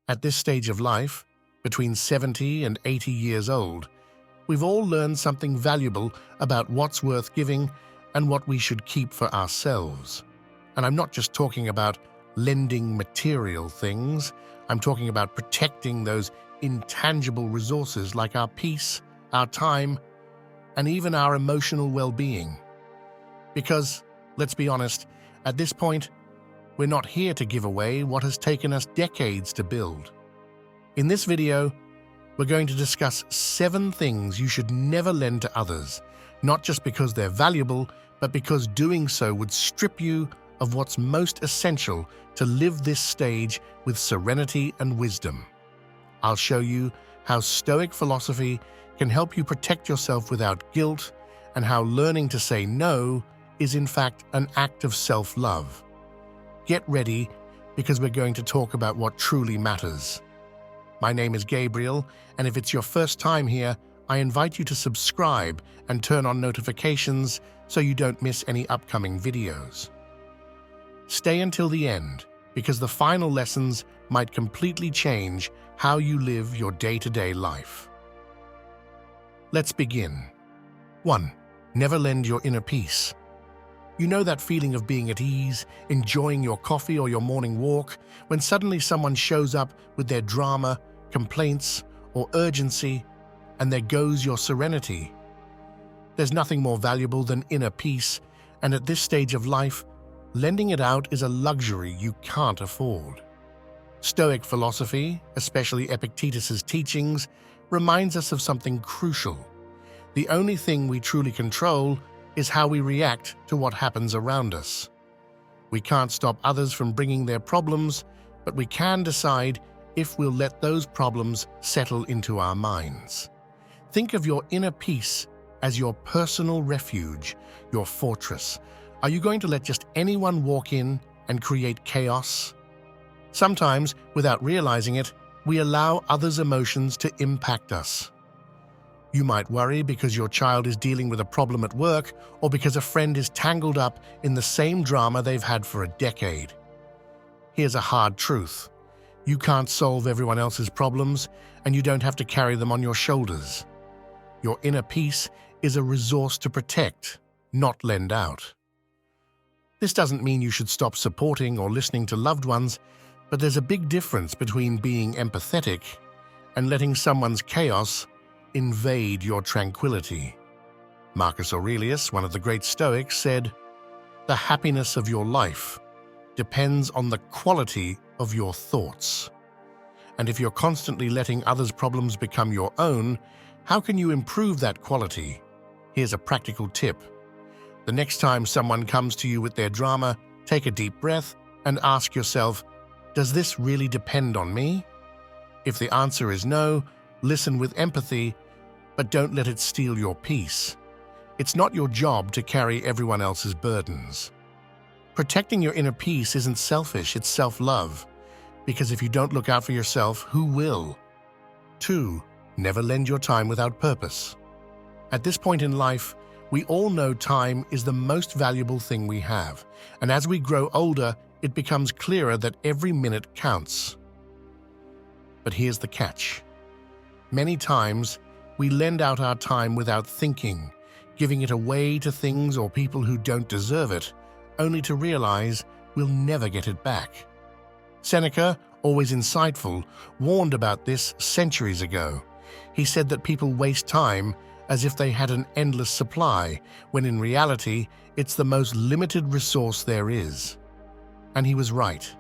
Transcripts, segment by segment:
At this stage of life, between 70 and 80 years old, we've all learned something valuable about what's worth giving and what we should keep for ourselves. And I'm not just talking about lending material things, I'm talking about protecting those intangible resources like our peace, our time, and even our emotional well-being. Because, let's be honest, at this point, we're not here to give away what has taken us decades to build. In this video, we're going to discuss 7 things you should never lend to others, not just because they're valuable, but because doing so would strip you of what's most essential to live this stage with serenity and wisdom. I'll show you how Stoic philosophy can help you protect yourself without guilt, and how learning to say no is in fact an act of self-love. Get ready, because we're going to talk about what truly matters. My name is Gabriel, and if it's your first time here, I invite you to subscribe and turn on notifications so you don't miss any upcoming videos. Stay until the end, because the final lessons might completely change how you live your day-to-day life. Let's begin. 1. Never lend your inner peace. You know that feeling of being at ease, enjoying your coffee or your morning walk, when suddenly someone shows up with their drama, complaints, or urgency, and there goes your serenity. There's nothing more valuable than inner peace, and at this stage of life, lending it out is a luxury you can't afford. Stoic philosophy, especially Epictetus's teachings, reminds us of something crucial. The only thing we truly control is how we react to what happens around us. We can't stop others from bringing their problems, but we can decide if we'll let those problems settle into our minds. Think of your inner peace as your personal refuge, your fortress. Are you going to let just anyone walk in and create chaos? Sometimes, without realizing it, we allow others' emotions to impact us. You might worry because your child is dealing with a problem at work, or because a friend is tangled up in the same drama they've had for a decade. Here's a hard truth. You can't solve everyone else's problems, and you don't have to carry them on your shoulders. Your inner peace is a resource to protect, not lend out. This doesn't mean you should stop supporting or listening to loved ones, but there's a big difference between being empathetic and letting someone's chaos invade your tranquility. Marcus Aurelius, one of the great Stoics, said, "The happiness of your life depends on the quality of your thoughts." And if you're constantly letting others' problems become your own, how can you improve that quality? Here's a practical tip. The next time someone comes to you with their drama, take a deep breath and ask yourself, does this really depend on me? If the answer is no, listen with empathy, but don't let it steal your peace. It's not your job to carry everyone else's burdens. Protecting your inner peace isn't selfish, it's self-love. Because if you don't look out for yourself, who will? 2. Never lend your time without purpose. At this point in life, we all know time is the most valuable thing we have, and as we grow older, it becomes clearer that every minute counts. But here's the catch. Many times, we lend out our time without thinking, giving it away to things or people who don't deserve it, only to realize we'll never get it back. Seneca, always insightful, warned about this centuries ago. He said that people waste time as if they had an endless supply, when in reality, it's the most limited resource there is. And he was right.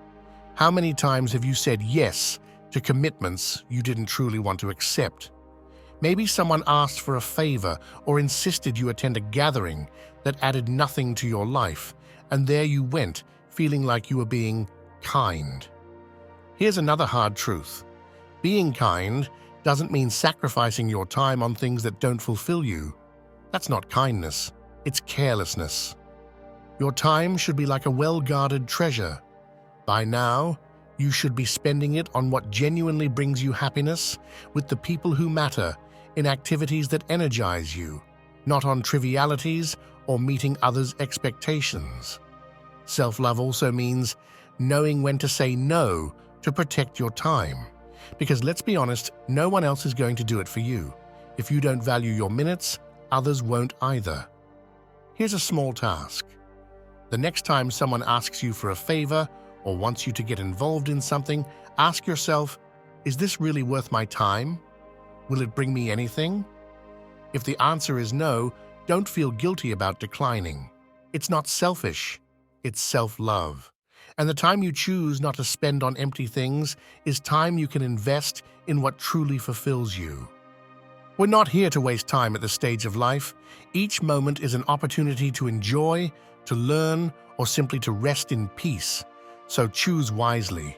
How many times have you said yes to commitments you didn't truly want to accept? Maybe someone asked for a favor or insisted you attend a gathering that added nothing to your life, and there you went, feeling like you were being kind. Here's another hard truth. Being kind doesn't mean sacrificing your time on things that don't fulfill you. That's not kindness, it's carelessness. Your time should be like a well-guarded treasure. By now, you should be spending it on what genuinely brings you happiness, with the people who matter, in activities that energize you, not on trivialities or meeting others' expectations. Self-love also means knowing when to say no to protect your time. Because let's be honest, no one else is going to do it for you. If you don't value your minutes, others won't either. Here's a small task. The next time someone asks you for a favor or wants you to get involved in something, ask yourself, is this really worth my time? Will it bring me anything? If the answer is no, don't feel guilty about declining. It's not selfish, it's self-love. And the time you choose not to spend on empty things is time you can invest in what truly fulfills you. We're not here to waste time at this stage of life. Each moment is an opportunity to enjoy, to learn, or simply to rest in peace. So choose wisely.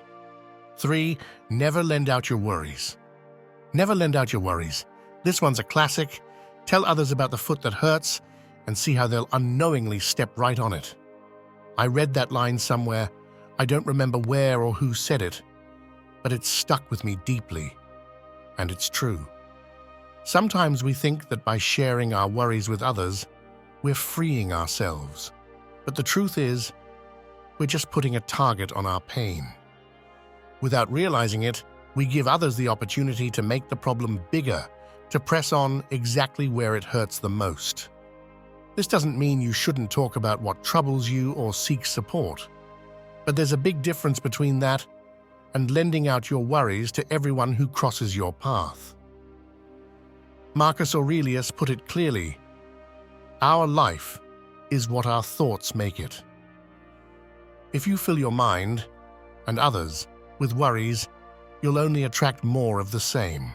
3. Never lend out your worries. Never lend out your worries. This one's a classic. Tell others about the foot that hurts and see how they'll unknowingly step right on it. I read that line somewhere. I don't remember where or who said it, but it stuck with me deeply. And it's true. Sometimes we think that by sharing our worries with others, we're freeing ourselves. But the truth is, we're just putting a target on our pain. Without realizing it, we give others the opportunity to make the problem bigger, to press on exactly where it hurts the most. This doesn't mean you shouldn't talk about what troubles you or seek support. But there's a big difference between that and lending out your worries to everyone who crosses your path. Marcus Aurelius put it clearly, our life is what our thoughts make it. If you fill your mind, and others, with worries, you'll only attract more of the same.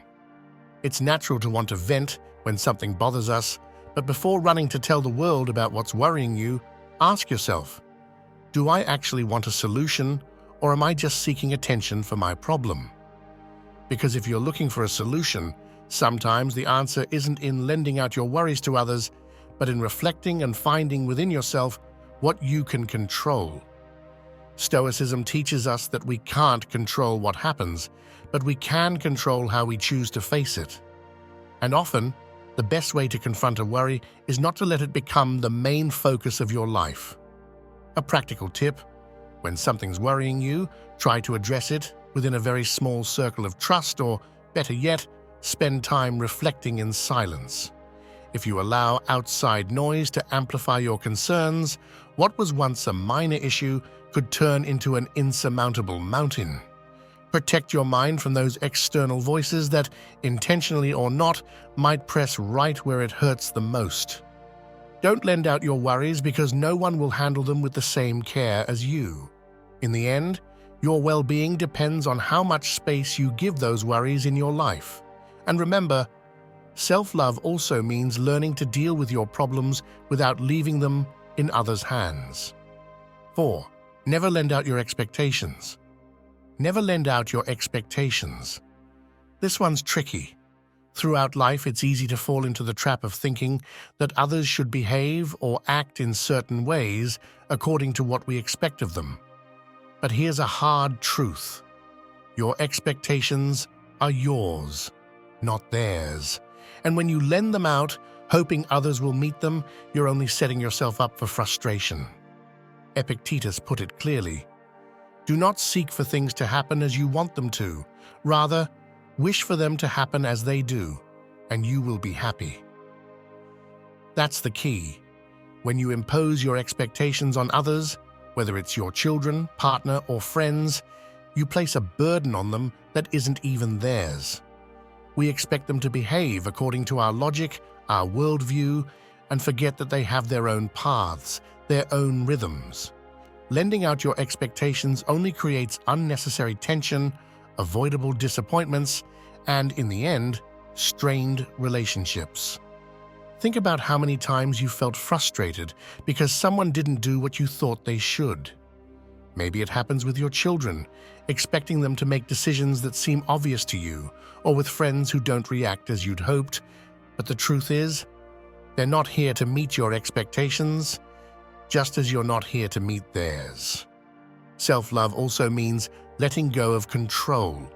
It's natural to want to vent when something bothers us, but before running to tell the world about what's worrying you, ask yourself, do I actually want a solution, or am I just seeking attention for my problem? Because if you're looking for a solution, sometimes the answer isn't in lending out your worries to others, but in reflecting and finding within yourself what you can control. Stoicism teaches us that we can't control what happens, but we can control how we choose to face it. And often, the best way to confront a worry is not to let it become the main focus of your life. A practical tip: when something's worrying you, try to address it within a very small circle of trust, or, better yet, spend time reflecting in silence. If you allow outside noise to amplify your concerns, what was once a minor issue could turn into an insurmountable mountain. Protect your mind from those external voices that, intentionally or not, might press right where it hurts the most. Don't lend out your worries because no one will handle them with the same care as you. In the end, your well-being depends on how much space you give those worries in your life. And remember, self-love also means learning to deal with your problems without leaving them in others' hands. 4. Never lend out your expectations. Never lend out your expectations. This one's tricky. Throughout life, it's easy to fall into the trap of thinking that others should behave or act in certain ways according to what we expect of them. But here's a hard truth. Your expectations are yours, not theirs. And when you lend them out, hoping others will meet them, you're only setting yourself up for frustration. Epictetus put it clearly. Do not seek for things to happen as you want them to. Rather, wish for them to happen as they do, and you will be happy. That's the key. When you impose your expectations on others, whether it's your children, partner, or friends, you place a burden on them that isn't even theirs. We expect them to behave according to our logic, our worldview, and forget that they have their own paths, their own rhythms. Lending out your expectations only creates unnecessary tension, avoidable disappointments, and, in the end, strained relationships. Think about how many times you felt frustrated because someone didn't do what you thought they should. Maybe it happens with your children, expecting them to make decisions that seem obvious to you, or with friends who don't react as you'd hoped. But the truth is, they're not here to meet your expectations, just as you're not here to meet theirs. Self-love also means letting go of control.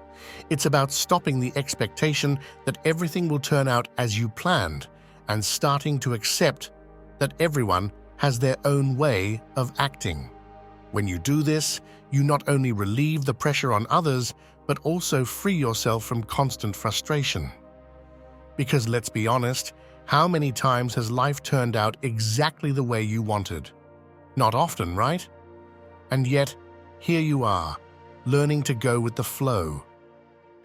It's about stopping the expectation that everything will turn out as you planned and starting to accept that everyone has their own way of acting. When you do this, you not only relieve the pressure on others, but also free yourself from constant frustration. Because let's be honest, how many times has life turned out exactly the way you wanted? Not often, right? And yet, here you are, learning to go with the flow.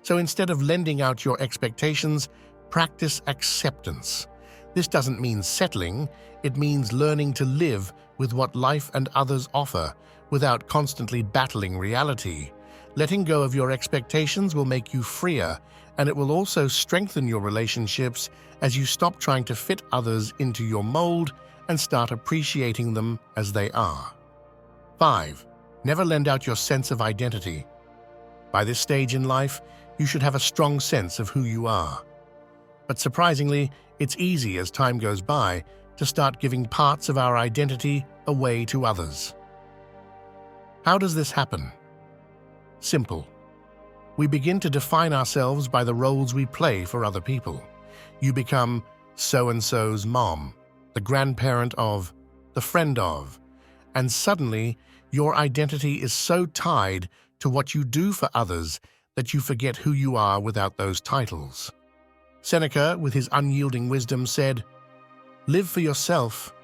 So instead of lending out your expectations, practice acceptance. This doesn't mean settling, it means learning to live with what life and others offer without constantly battling reality. Letting go of your expectations will make you freer, and it will also strengthen your relationships as you stop trying to fit others into your mold and start appreciating them as they are. 5. Never lend out your sense of identity. By this stage in life, you should have a strong sense of who you are. But surprisingly, it's easy as time goes by to start giving parts of our identity away to others. How does this happen? Simple. We begin to define ourselves by the roles we play for other people. You become so-and-so's mom, the grandparent of, the friend of, and suddenly your identity is so tied to what you do for others that you forget who you are without those titles. Seneca, with his unyielding wisdom, said, "Live for yourself."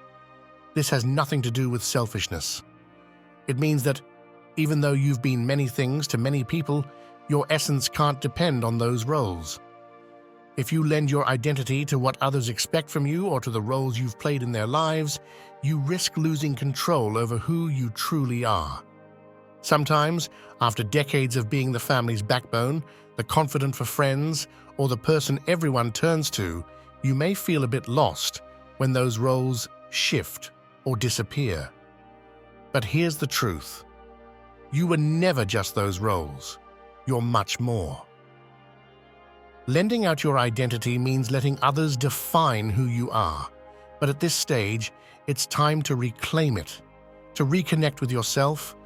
This has nothing to do with selfishness. It means that even though you've been many things to many people, your essence can't depend on those roles. If you lend your identity to what others expect from you or to the roles you've played in their lives, you risk losing control over who you truly are. Sometimes, after decades of being the family's backbone, the confidant for friends, or the person everyone turns to, you may feel a bit lost when those roles shift or disappear. But here's the truth. You were never just those roles. You're much more. Lending out your identity means letting others define who you are. But at this stage, it's time to reclaim it, to reconnect with yourself,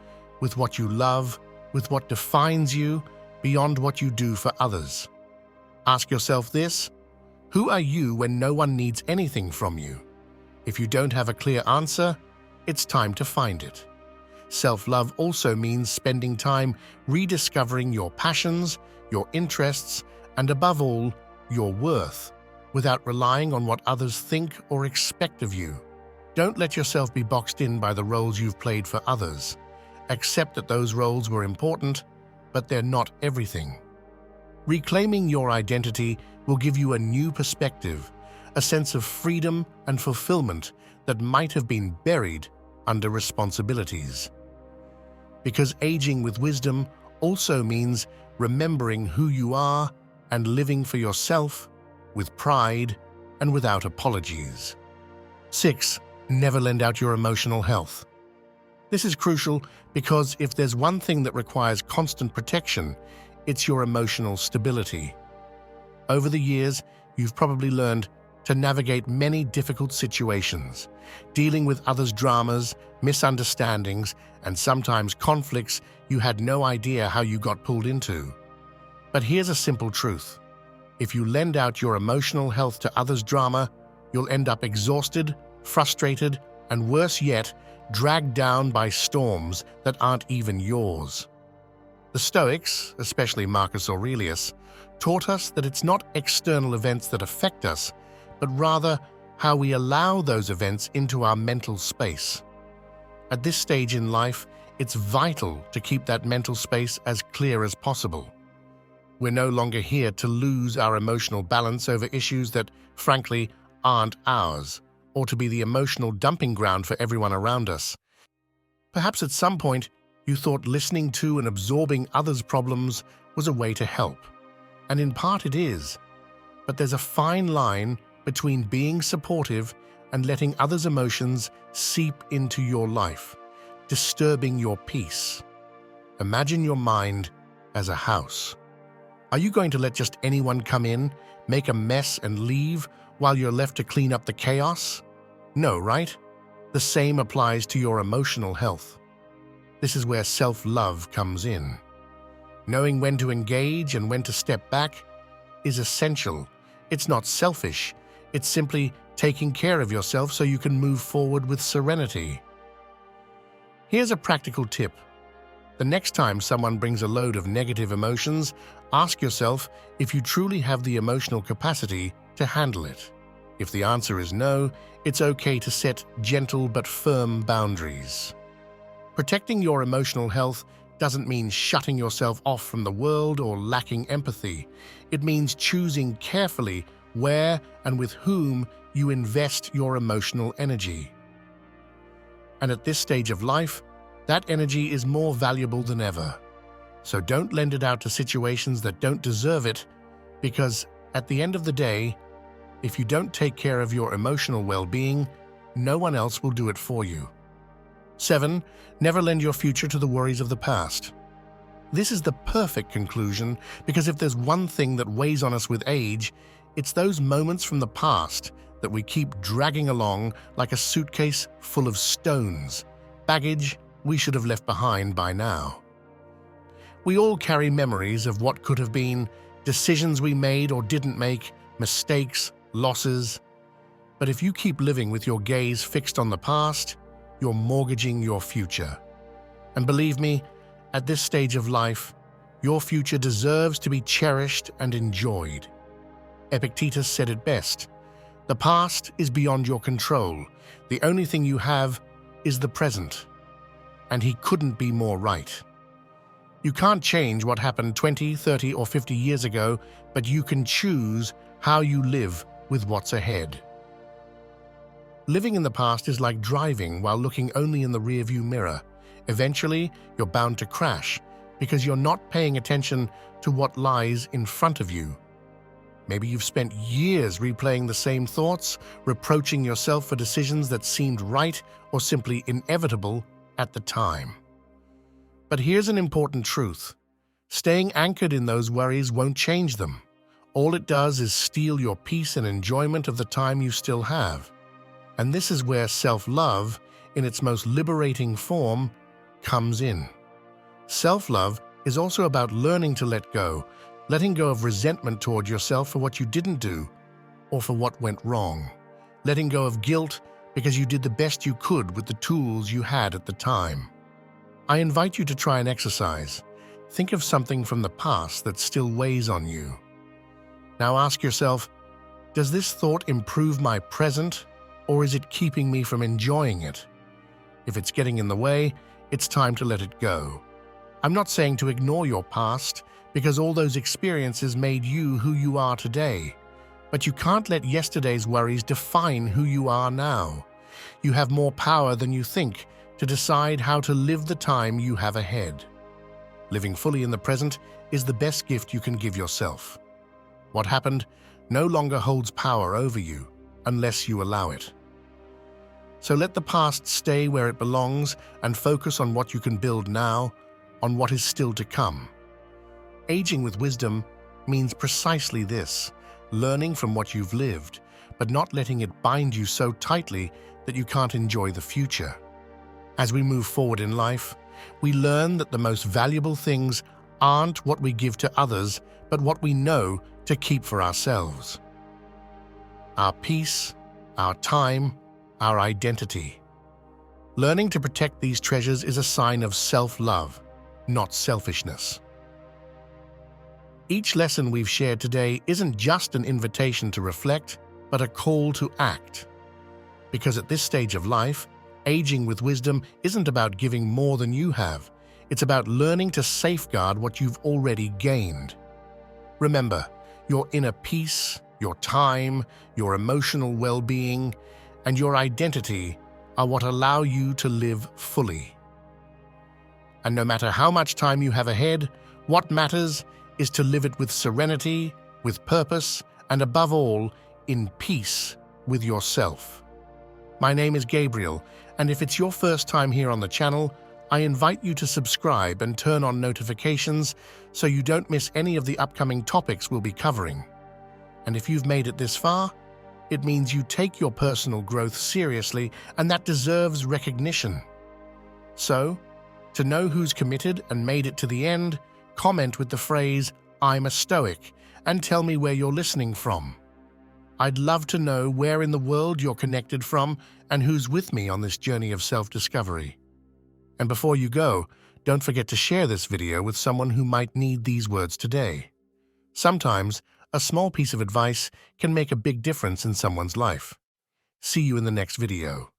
with what you love, with what defines you, beyond what you do for others. Ask yourself this: who are you when no one needs anything from you? If you don't have a clear answer, it's time to find it. Self-love also means spending time rediscovering your passions, your interests, and above all, your worth, without relying on what others think or expect of you. Don't let yourself be boxed in by the roles you've played for others. Accept that those roles were important, but they're not everything. Reclaiming your identity will give you a new perspective, a sense of freedom and fulfillment that might have been buried under responsibilities. Because aging with wisdom also means remembering who you are and living for yourself with pride and without apologies. 6. Never lend out your emotional health. This is crucial because if there's one thing that requires constant protection, it's your emotional stability. Over the years, you've probably learned to navigate many difficult situations, dealing with others' dramas, misunderstandings, and sometimes conflicts you had no idea how you got pulled into. But here's a simple truth. If you lend out your emotional health to others' drama, you'll end up exhausted, frustrated, and worse yet, dragged down by storms that aren't even yours. The Stoics, especially Marcus Aurelius, taught us that it's not external events that affect us, but rather how we allow those events into our mental space. At this stage in life, it's vital to keep that mental space as clear as possible. We're no longer here to lose our emotional balance over issues that, frankly, aren't ours, or to be the emotional dumping ground for everyone around us. Perhaps at some point, you thought listening to and absorbing others' problems was a way to help. And in part it is. But there's a fine line between being supportive and letting others' emotions seep into your life, disturbing your peace. Imagine your mind as a house. Are you going to let just anyone come in, make a mess, and leave while you're left to clean up the chaos? No, right? The same applies to your emotional health. This is where self-love comes in. Knowing when to engage and when to step back is essential. It's not selfish. It's simply taking care of yourself so you can move forward with serenity. Here's a practical tip. The next time someone brings a load of negative emotions, ask yourself if you truly have the emotional capacity to handle it. If the answer is no, it's okay to set gentle but firm boundaries. Protecting your emotional health doesn't mean shutting yourself off from the world or lacking empathy. It means choosing carefully where and with whom you invest your emotional energy. And at this stage of life, that energy is more valuable than ever. So don't lend it out to situations that don't deserve it, because at the end of the day, if you don't take care of your emotional well-being, no one else will do it for you. 7. Never lend your future to the worries of the past. This is the perfect conclusion, because if there's one thing that weighs on us with age, it's those moments from the past that we keep dragging along like a suitcase full of stones, baggage we should have left behind by now. We all carry memories of what could have been, decisions we made or didn't make, mistakes, losses. But if you keep living with your gaze fixed on the past, you're mortgaging your future. And believe me, at this stage of life, your future deserves to be cherished and enjoyed. Epictetus said it best: "The past is beyond your control. The only thing you have is the present." And he couldn't be more right. You can't change what happened 20, 30, or 50 years ago, but you can choose how you live with what's ahead. Living in the past is like driving while looking only in the rearview mirror. Eventually, you're bound to crash because you're not paying attention to what lies in front of you. Maybe you've spent years replaying the same thoughts, reproaching yourself for decisions that seemed right or simply inevitable at the time. But here's an important truth. Staying anchored in those worries won't change them. All it does is steal your peace and enjoyment of the time you still have. And this is where self-love, in its most liberating form, comes in. Self-love is also about learning to let go, letting go of resentment toward yourself for what you didn't do or for what went wrong, letting go of guilt because you did the best you could with the tools you had at the time. I invite you to try an exercise. Think of something from the past that still weighs on you. Now ask yourself, does this thought improve my present, or is it keeping me from enjoying it? If it's getting in the way, it's time to let it go. I'm not saying to ignore your past, because all those experiences made you who you are today. But you can't let yesterday's worries define who you are now. You have more power than you think to decide how to live the time you have ahead. Living fully in the present is the best gift you can give yourself. What happened no longer holds power over you unless you allow it. So let the past stay where it belongs and focus on what you can build now, on what is still to come. Aging with wisdom means precisely this: learning from what you've lived, but not letting it bind you so tightly that you can't enjoy the future. As we move forward in life, we learn that the most valuable things aren't what we give to others, but what we know to keep for ourselves. Our peace, our time, our identity. Learning to protect these treasures is a sign of self-love, not selfishness. Each lesson we've shared today isn't just an invitation to reflect, but a call to act. Because at this stage of life, aging with wisdom isn't about giving more than you have. It's about learning to safeguard what you've already gained. Remember, your inner peace, your time, your emotional well-being, and your identity are what allow you to live fully. And no matter how much time you have ahead, what matters is to live it with serenity, with purpose, and above all, in peace with yourself. My name is Gabriel, and if it's your first time here on the channel, I invite you to subscribe and turn on notifications so you don't miss any of the upcoming topics we'll be covering. And if you've made it this far, it means you take your personal growth seriously, and that deserves recognition. So, to know who's committed and made it to the end, comment with the phrase, "I'm a Stoic," and tell me where you're listening from. I'd love to know where in the world you're connected from and who's with me on this journey of self-discovery. And before you go, don't forget to share this video with someone who might need these words today. Sometimes, a small piece of advice can make a big difference in someone's life. See you in the next video.